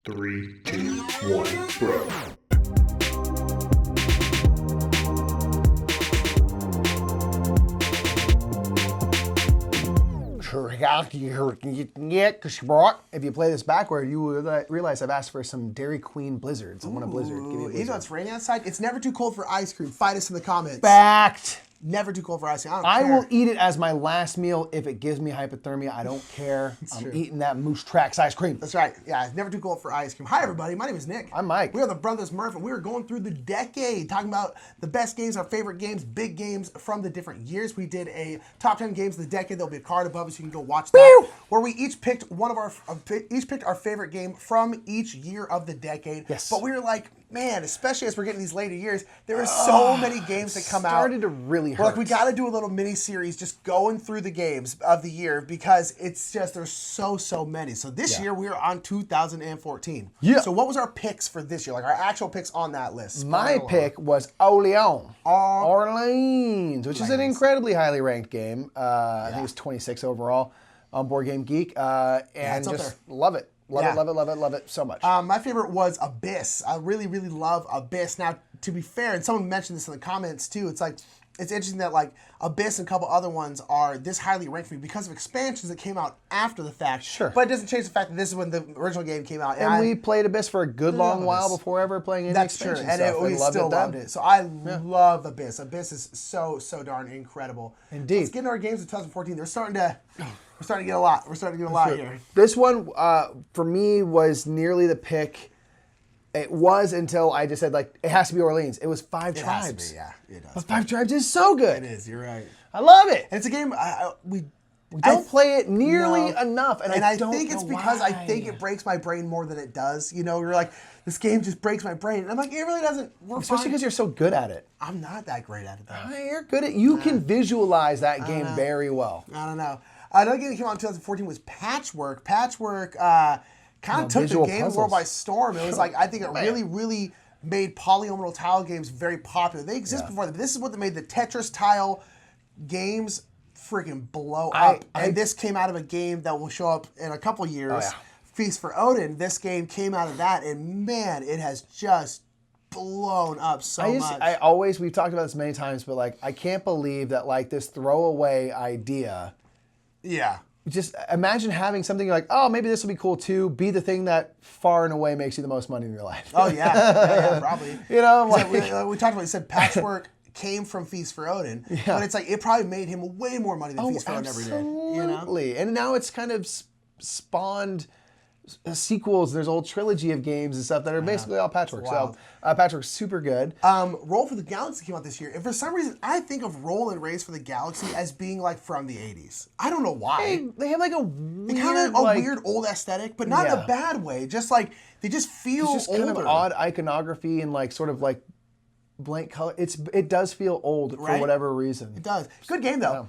3, 2, 1, bro. If you play this backward, you will realize I've asked for some Dairy Queen blizzards. I want a blizzard. Give me a blizzard. Even though it's raining outside, it's never too cold for ice cream. Fight us in the comments. Fact. Never too cold for ice cream. I will eat it as my last meal if it gives me hypothermia. I don't care. I'm eating that Moose Tracks ice cream. That's right. Yeah, it's never too cold for ice cream. Hi, everybody. My name is Nick. I'm Mike. We are the Brothers Murph, and we are going through the decade, talking about the best games, our favorite games, big games from the different years. We did a top 10 games of the decade. There'll be a card above us. You can go watch that. Where we each picked our favorite game from each year of the decade. Yes. But we were like, man, especially as we're getting these later years, there are so many games that come out. Started to really hurt. We're like, we got to do a little mini series just going through the games of the year because it's just there's so many. So this year we are on 2014. Yeah. So what was our picks for this year? Like our actual picks on that list? My pick was Orleans, which is an incredibly highly ranked game. I think it was 26 overall on Board Game Geek, and just love it. Love it so much. My favorite was Abyss. I really love Abyss. Now, to be fair, and someone mentioned this in the comments too, it's like, it's interesting that like Abyss and a couple other ones are this highly ranked for me because of expansions that came out after the fact. Sure. But it doesn't change the fact that this is when the original game came out. And we played Abyss for a good long while before ever playing any expansion stuff. And we still loved it. So I love Abyss. Abyss is so darn incredible. Indeed. Let's get into our games of 2014. We're starting to get a lot. We're starting to get a lot here. This one, for me, was nearly the pick. It was until I just said, like, it has to be Orleans. It was Five Tribes. It has to be, yeah. It does. But Five Tribes is so good. It is, you're right. I love it. And it's a game we don't play it nearly enough. And I don't think it's because I think it breaks my brain more than it does. You know, you're like, this game just breaks my brain. And I'm like, it really doesn't. Especially because you're so good at it. I'm not that great at it, though. You're good at it. You can visualize that game very well. I don't know. Another game that came out in 2014 was Patchwork. Patchwork kind of took the game world by storm. It was like, I think it really made polyomino tile games very popular. They exist before that, but this is what made the Tetris tile games freaking blow up. And this came out of a game that will show up in a couple years. Feast for Odin. This game came out of that, and man, it has just blown up so much. We've talked about this many times, but like, I can't believe that like this throwaway idea. Yeah. Just imagine having something you're like, oh, maybe this will be cool too. Be the thing that far and away makes you the most money in your life. Oh yeah, probably. You know, like, we talked about. You said Patchwork came from Feast for Odin, but it's like it probably made him way more money than Feast for Odin ever did. Absolutely, and now it's kind of spawned sequels. There's a whole trilogy of games and stuff that are basically all Patchwork. So Patchwork's super good. Roll for the Galaxy came out this year, and for some reason, I think of Roll and Race for the Galaxy as being like from the 80s. I don't know why. They have like a weird old aesthetic, but not in a bad way. Just like they just feel it's just older. Kind of odd iconography and like sort of like blank color. It does feel old for whatever reason. It does. Good game though.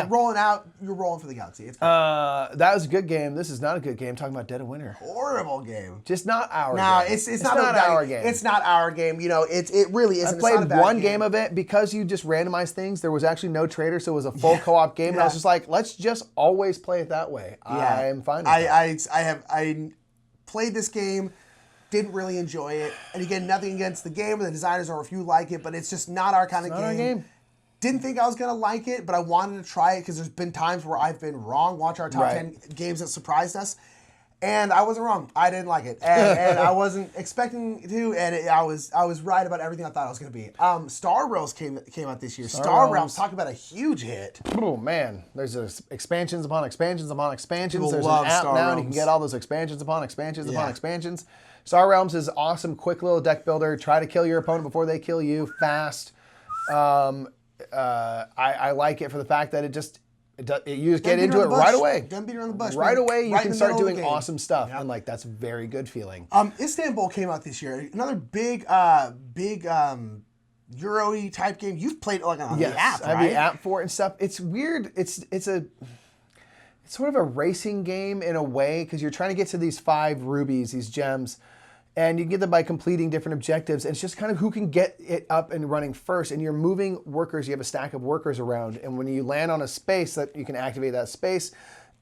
Rolling out, you're rolling for the Galaxy. It's that was a good game. This is not a good game. Talking about Dead of Winter. Horrible game. Just not our game. No, it's not our game. It's not our game. You know, it really isn't. I played one game of it because you just randomized things. There was actually no trader, so it was a full co-op game. And I was just like, let's just always play it that way. Yeah. I'm fine with that. I played this game. Didn't really enjoy it. And again, nothing against the game or the designers or if you like it, but it's just not our kind of game. Our game. Didn't think I was going to like it, but I wanted to try it because there's been times where I've been wrong. Watch our top 10 games that surprised us. And I wasn't wrong. I didn't like it. And I wasn't expecting to, and I was right about everything I thought it was going to be. Star Realms came out this year. Star Realms, talk about a huge hit. Oh, man. There's expansions upon expansions upon expansions. There's love an app Star now, Realms. and you can get all those expansions upon expansions upon expansions. Star Realms is awesome, quick little deck builder. Try to kill your opponent before they kill you, fast. I like it for the fact that you just get into it right away. Don't beat around the bush. Right away, you can start doing awesome stuff, and like that's a very good feeling. Istanbul came out this year. Another big Euro-y type game. You've played like on the app, right? I have the app for it and stuff. It's weird. It's sort of a racing game in a way because you're trying to get to these 5 rubies, these gems, and you get them by completing different objectives. And it's just kind of who can get it up and running first. And you're moving workers. You have a stack of workers around, and when you land on a space that you can activate that space,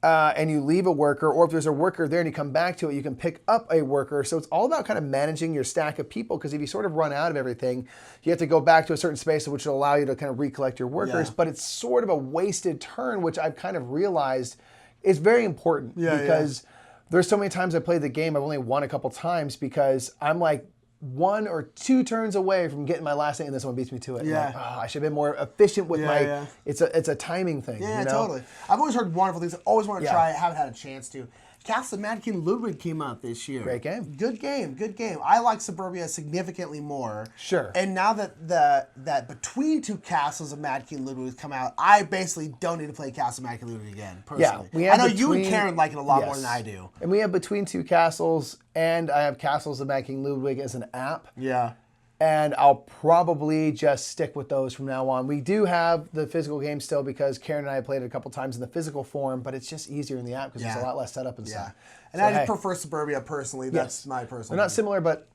and you leave a worker, or if there's a worker there and you come back to it, you can pick up a worker. So it's all about kind of managing your stack of people, because if you sort of run out of everything, you have to go back to a certain space which will allow you to kind of recollect your workers. But it's sort of a wasted turn, which I've kind of realized is very important, because there's so many times I played the game, I've only won a couple times because I'm like 1 or 2 turns away from getting my last thing, and this one beats me to it. Like, I should have been more efficient with my. It's a timing thing. Yeah, you know? Totally. I've always heard wonderful things. I always want to try it. Haven't had a chance to. Castle of Mad King Ludwig came out this year. Great game. Good game. Good game. I like Suburbia significantly more. Sure. And now that that between 2 Castles of Mad King Ludwig has come out, I basically don't need to play Castle of Mad King Ludwig again. Personally. Yeah, I know you and Karen like it a lot more than I do. And we have Between Two Castles, and I have Castles of Mad King Ludwig as an app. Yeah. And I'll probably just stick with those from now on. We do have the physical game still, because Karen and I played it a couple times in the physical form, but it's just easier in the app because there's a lot less setup and stuff. And so, I just prefer Suburbia personally. That's my personal. They're not similar, but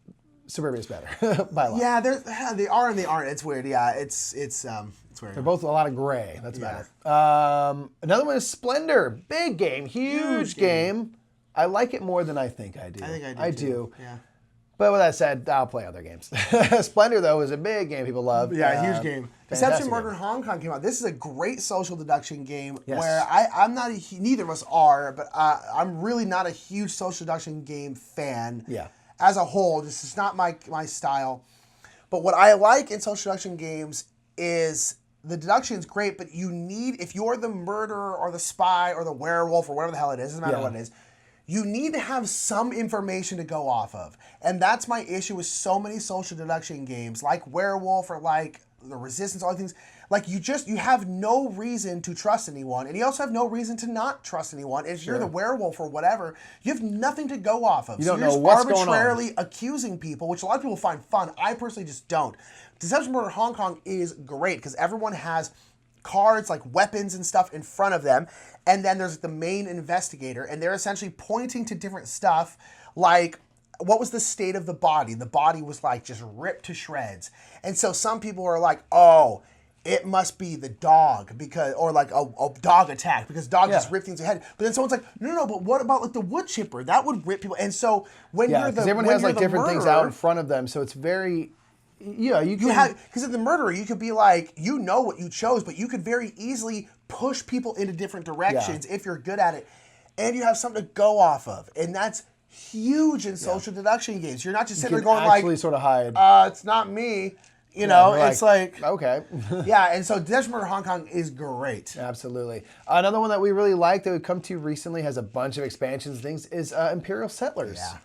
Suburbia is better by a lot. Yeah, they are and they aren't. It's weird. Yeah, it's weird. They're both a lot of gray. That's better. Another one is Splendor. Big game, huge game. I like it more than I think I do. I think I do. I do. Yeah. But with that said, I'll play other games. Splendor, though, is a big game people love. Yeah, huge game. Deception Murder in Hong Kong came out. This is a great social deduction game where I'm not, neither of us are, but I'm really not a huge social deduction game fan. Yeah. As a whole, this is not my style. But what I like in social deduction games is the deduction is great, but you need, if you're the murderer or the spy or the werewolf or whatever the hell it is, doesn't matter what it is, you need to have some information to go off of. And that's my issue with so many social deduction games, like Werewolf or like The Resistance, all these things. Like you have no reason to trust anyone, and you also have no reason to not trust anyone. If you're the werewolf or whatever, you have nothing to go off of. You don't know what's going on. You're arbitrarily accusing people, which a lot of people find fun. I personally just don't. Deception Murder Hong Kong is great because everyone has cards like weapons and stuff in front of them, and then there's the main investigator, and they're essentially pointing to different stuff, like what was the state of the body? The body was like just ripped to shreds, and so some people are like, oh, it must be the dog, because, or like a dog attack because dog just ripped things ahead. But then someone's like, no, but what about like the wood chipper? That would rip people. And so when you're the everyone has like different things out in front of them, so it's very. Yeah, you have, because as the murderer, you could be like, you know what you chose, but you could very easily push people into different directions if you're good at it, and you have something to go off of, and that's huge in social deduction games. You're not just sitting there going like, sort of hide. It's not me. You know, it's like okay. And so Deception Murder Hong Kong is great. Absolutely. Another one that we really like that we've come to recently, has a bunch of expansions and things, is Imperial Settlers. Yeah.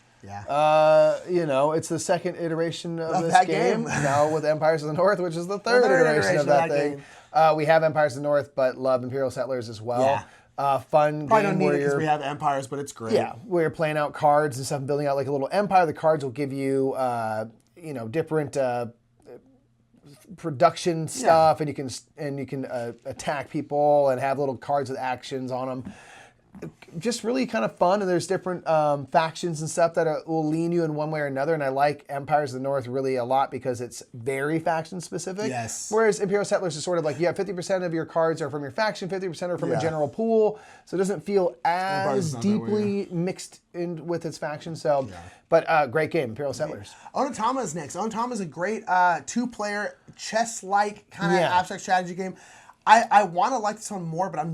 It's the second iteration of this game. Now with Empires of the North, which is the third iteration of that thing. We have Empires of the North, but love Imperial Settlers as well. Fun Probably game don't need where it because we have Empires, but it's great. Yeah, where you're playing out cards and stuff, and building out like a little empire. The cards will give you, different production stuff, and you can attack people and have little cards with actions on them. Just really kind of fun, and there's different factions and stuff that will lean you in one way or another, and I like Empires of the North really a lot because it's very faction specific. Yes. Whereas Imperial Settlers is sort of like, 50% of your cards are from your faction, 50% are from a general pool, so it doesn't feel as deeply mixed in with its faction. So, but great game, Imperial Settlers. Onitama is next. Onitama is a great 2-player chess-like kind of abstract strategy game. I want to like this one more, but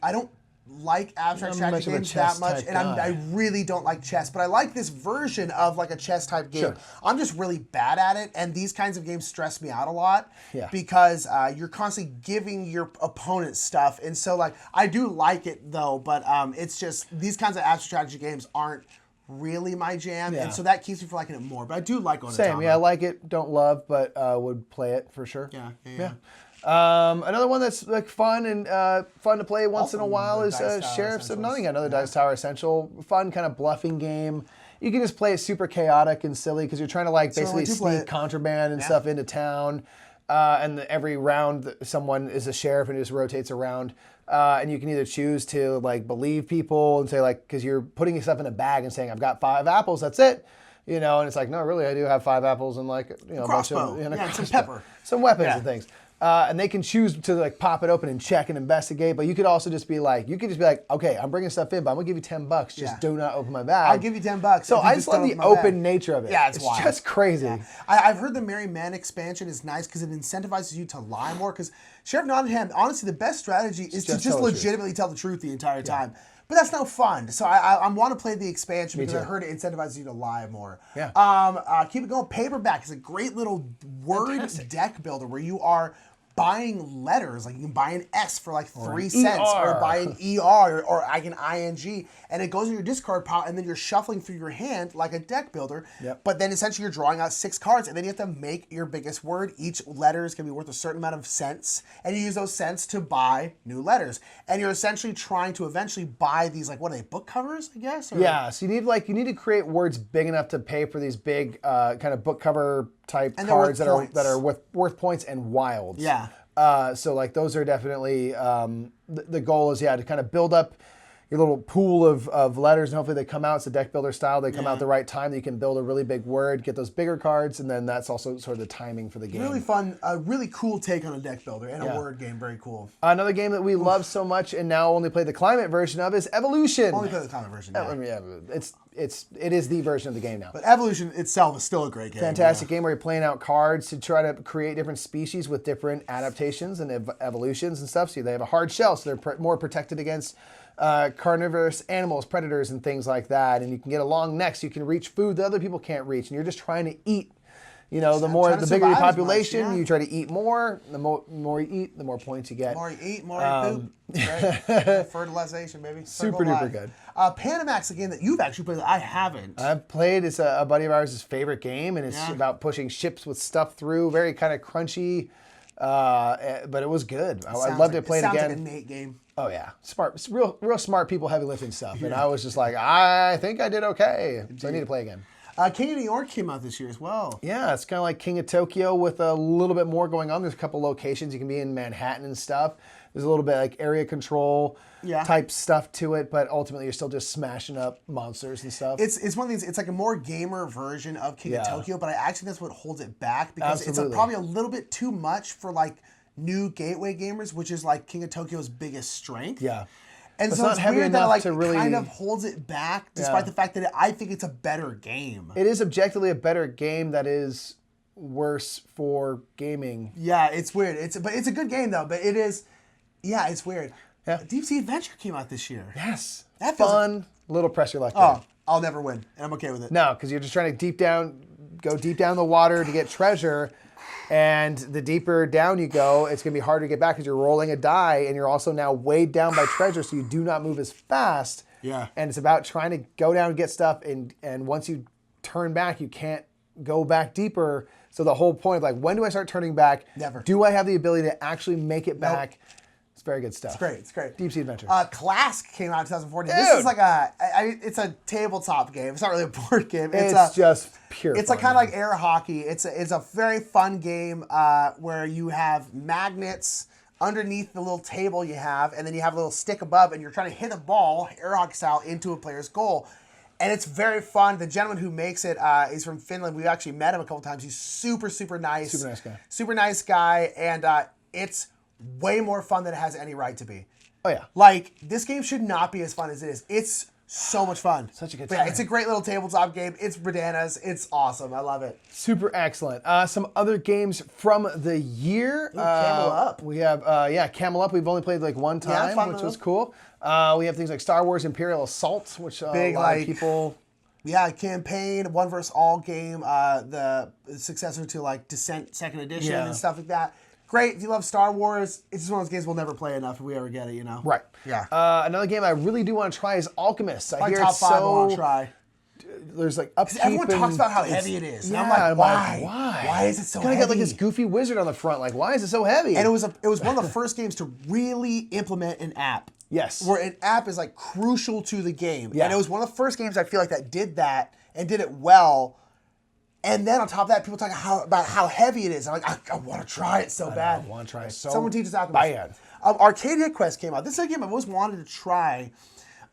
I don't like abstract strategy games that much, and I really don't like chess, but I like this version of like a chess type game. Sure. I'm just really bad at it, and these kinds of games stress me out a lot because you're constantly giving your opponent stuff, and so like I do like it though, but it's just these kinds of abstract strategy games aren't really my jam, and so that keeps me from liking it more. But I do like Onitama. Same, I like it, don't love, but would play it for sure. Yeah. Another one that's like fun and fun to play once in a while is Sheriffs of Nottingham, another Dice Tower Essential. Fun kind of bluffing game. You can just play it super chaotic and silly because you're trying to like basically sneak contraband and stuff into town. And every round someone is a sheriff and it just rotates around. And you can either choose to like believe people and say like, because you're putting yourself in a bag and saying, I've got 5 apples, that's it. And it's like, no, really, I do have 5 apples and like, a bunch of, some pepper. Some weapons and things. And they can choose to like pop it open and check and investigate, but you could also just be like, okay, I'm bringing stuff in, but I'm gonna give you $10. Just do not open my bag. I'll give you $10. So I just love the open nature of it. Yeah, it's just crazy. Yeah. I've heard the Merry Men expansion is nice because it incentivizes you to lie more. Because Sheriff Nottingham, honestly, the best strategy is to just legitimately tell the truth the entire time. But that's no fun. So I want to play the expansion because I heard it incentivizes you to lie more. Yeah. Keep it going. Paperback is a great little word deck builder where you are buying letters, like you can buy an S for like 3 cents, or buy an ER or like an ING, and it goes in your discard pile, and then you're shuffling through your hand like a deck builder. But then essentially you're drawing out 6 cards, and then you have to make your biggest word. Each letter is going to be worth a certain amount of cents, and you use those cents to buy new letters. And you're essentially trying to eventually buy these, like, what are they, book covers, I guess? Or? Yeah, so you need to create words big enough to pay for these big kind of book cover type cards that are worth points and wilds. Yeah. So like those are definitely the goal is to kind of build up your little pool of letters, and hopefully they come out. It's a deck builder style. They come out the right time that you can build a really big word, get those bigger cards, and then that's also sort of the timing for the game. Really fun, a really cool take on a deck builder and a word game. Very cool. Another game that we love so much and now only play the climate version of is Evolution. Only play the climate version. I mean, it is the version of the game now. But Evolution itself is still a great game. Fantastic game where you're playing out cards to try to create different species with different adaptations and evolutions and stuff. So they have a hard shell, so they're more protected against carnivorous animals, predators, and things like that. And you can get a long neck, so you can reach food that other people can't reach. And you're just trying to eat. You know, the bigger your population, you try to eat more. The more you eat, the more points you get. The more you eat, more you poop. Right? Fertilization, baby. Super duper good. Panamax, a game that you've actually played that I haven't. I've played. It's a buddy of ours' favorite game, and it's about pushing ships with stuff through. Very kind of crunchy, but it was good. I'd love to play it again. Sounds like a Nate game. Oh yeah, smart, real smart people, heavy lifting stuff. And I was just like, I think I did okay, so I need to play again. King of New York came out this year as well. Yeah, it's kind of like King of Tokyo with a little bit more going on. There's a couple locations. You can be in Manhattan and stuff. There's a little bit like area control type stuff to it, but ultimately you're still just smashing up monsters and stuff. It's one of these, it's like a more gamer version of King of Tokyo, but I actually think that's what holds it back because it's probably a little bit too much for like new gateway gamers, which is like King of Tokyo's biggest strength. Yeah. And so it's weird that like it kind of holds it back, despite the fact that I think it's a better game. It is objectively a better game that is worse for gaming. Yeah, it's weird. But it's a good game though. But it is, it's weird. Yeah. Deep Sea Adventure came out this year. Yes. That feels fun. Little pressure left. Oh, I'll never win, and I'm okay with it. No, because you're just trying to go deep down the water to get treasure. And the deeper down you go, it's going to be harder to get back because you're rolling a die and you're also now weighed down by treasure, so you do not move as fast. Yeah. And it's about trying to go down and get stuff, and once you turn back, you can't go back deeper. So the whole point of like, when do I start turning back? Never. Do I have the ability to actually make it back? Nope. It's very good stuff. It's great. Deep Sea Adventure. Clask came out in 2014. Dude. This is like it's a tabletop game. It's not really a board game. It's just pure It's fun, like kind of like air hockey. It's a very fun game where you have magnets underneath the little table you have, and then you have a little stick above, and you're trying to hit a ball, air hockey style, into a player's goal. And it's very fun. The gentleman who makes it is from Finland. We actually met him a couple times. He's super, super nice. Super nice guy. Super nice guy, and it's way more fun than it has any right to be. Oh yeah. Like, this game should not be as fun as it is. It's so much fun. Such a good time. Yeah, it's a great little tabletop game. It's bananas. It's awesome. I love it. Super excellent. Some other games from the year. Camel Up. We have, Camel Up. We've only played like one time, which was cool. We have things like Star Wars Imperial Assault, which big, a lot of people... Yeah, campaign, one versus all game, the successor to like Descent 2nd Edition and stuff like that. Great. If you love Star Wars, it's just one of those games we'll never play enough if we ever get it, you know? Right. Yeah. Another game I really do want to try is Alchemists. I hear top it's 5 I so... want to try. There's like upkeep. Everyone talks about how heavy it is. Yeah, and I'm like, why? Why? Why is it so heavy? heavy? Got like this goofy wizard on the front. Like, why is it so heavy? And it was one of the first games to really implement an app. Yes. Where an app is like crucial to the game. Yeah. And it was one of the first games I feel like that did that and did it well. And then on top of that, people talk about how heavy it is. I'm like, I want to try it so bad. I want to try it so Someone teach us Alchemist. bad. Arcadia Quest came out. This is a game I've always wanted to try.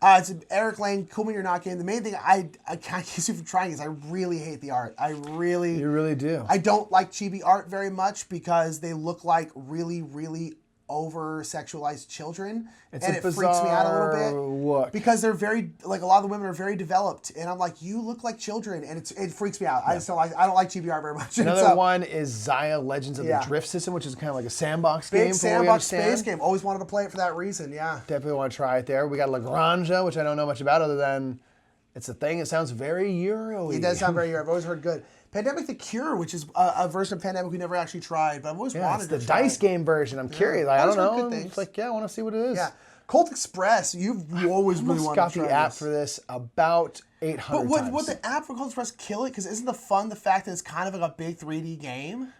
It's Eric Lane, Cool Me or Not game. The main thing I can't keep you from trying is I really hate the art. You really do. I don't like chibi art very much because they look like really, really over-sexualized children. It's and a it freaks me out a little bit. look. Because they're very, like a lot of the women are very developed. And I'm like, you look like children. And it freaks me out. I don't like chibi art very much. Another one is Zaya Legends of the Drift System, which is kind of like a sandbox game. Big sandbox space game. Always wanted to play it for that reason, yeah. Definitely want to try it there. We got Lagrangian, which I don't know much about other than it's a thing. It sounds very Euro-y. It does sound very Euro. I've always heard good. Pandemic the Cure, which is a version of Pandemic we never actually tried, but I've always wanted to it's the try dice game version. I'm curious. Like, I don't know. It's like, I want to see what it is. Yeah. Colt Express, you've always really wanted to try got the app for this about 800 But times. would the app for Colt Express kill it? Because isn't the fact that it's kind of like a big 3D game?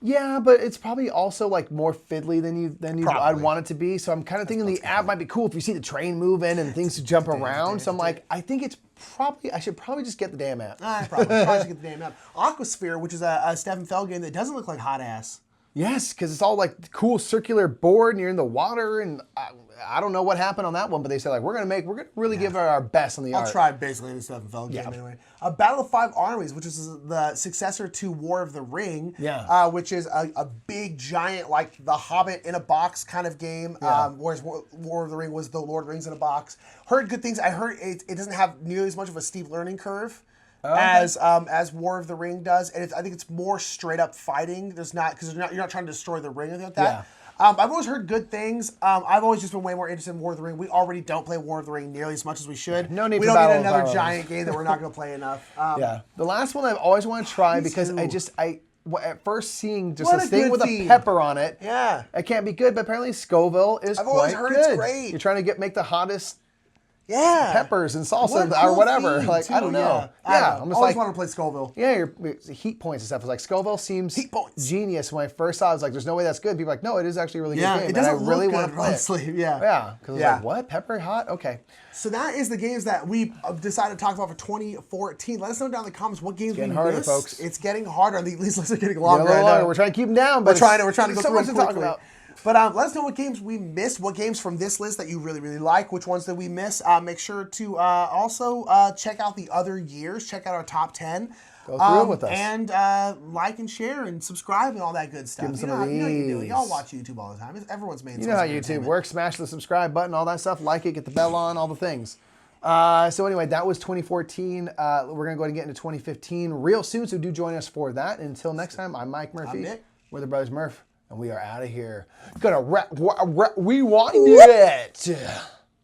Yeah, but it's probably also like more fiddly than I'd want it to be. So I'm kind of thinking the app might be cool if you see the train moving and things jump around. So I'm like, I think I should probably just get the damn app. Probably should get the damn app. Aquasphere, which is a Stefan Feld game that doesn't look like hot ass. Yes, because it's all like cool circular board and you're in the water and I don't know what happened on that one, but they said like we're gonna really give it our best on the art. I'll try basically the Stefan Feld game anyway. Battle of 5 Armies, which is the successor to War of the Ring, which is a big giant like The Hobbit in a box kind of game. Whereas War of the Ring was the Lord of the Rings in a box. Heard good things. I heard it doesn't have nearly as much of a steep learning curve. As War of the Ring does, and I think it's more straight up fighting. There's not because you're not trying to destroy the ring or anything like that. I've always heard good things. I've always just been way more interested in War of the Ring. We already don't play War of the Ring nearly as much as we should. No need we for don't need Battle another giant game that we're not going to play enough. The last one I've always wanted to try because I at first seeing just What this a thing good with theme. a pepper on it. Yeah. It can't be good, but apparently Scoville is I've quite always heard good. it's great. You're trying to make the hottest peppers and salsa What a cool or whatever. theme, Like too, I don't know. Yeah, I'm I just always like wanted to play Scoville. yeah, your heat points and stuff. It's like Scoville seems Heat points. genius. When I first saw it, I was like, there's no way that's good. People are like, no, it is actually a really good game. It doesn't and I really look want good, to play honestly. it. Yeah. Yeah, because I was like, what? Pepper hot? Okay. So that is the games that we decided to talk about for 2014. Let us know down in the comments what games we harder, missed. Folks. It's getting harder. These lists are getting longer. We're trying to keep them down, but we're trying to go so through much them to talk quickly. about. But let us know what games we missed, what games from this list that you really, really like, which ones did we miss. Make sure to also check out the other years, check out our top 10. Go through it with us. And like and share and subscribe and all that good stuff. Give them You some know of how you do it. these. Y'all watch YouTube all the time. It's everyone's main You know how YouTube works. Smash the subscribe button, all that stuff. Like it, get the bell on, all the things. So anyway, that was 2014. We're going to go ahead and get into 2015 real soon, so do join us for that. Until next time, I'm Mike Murphy. I'm Nick. We're the Brothers Murph, and we are out of here. Gonna rewind it.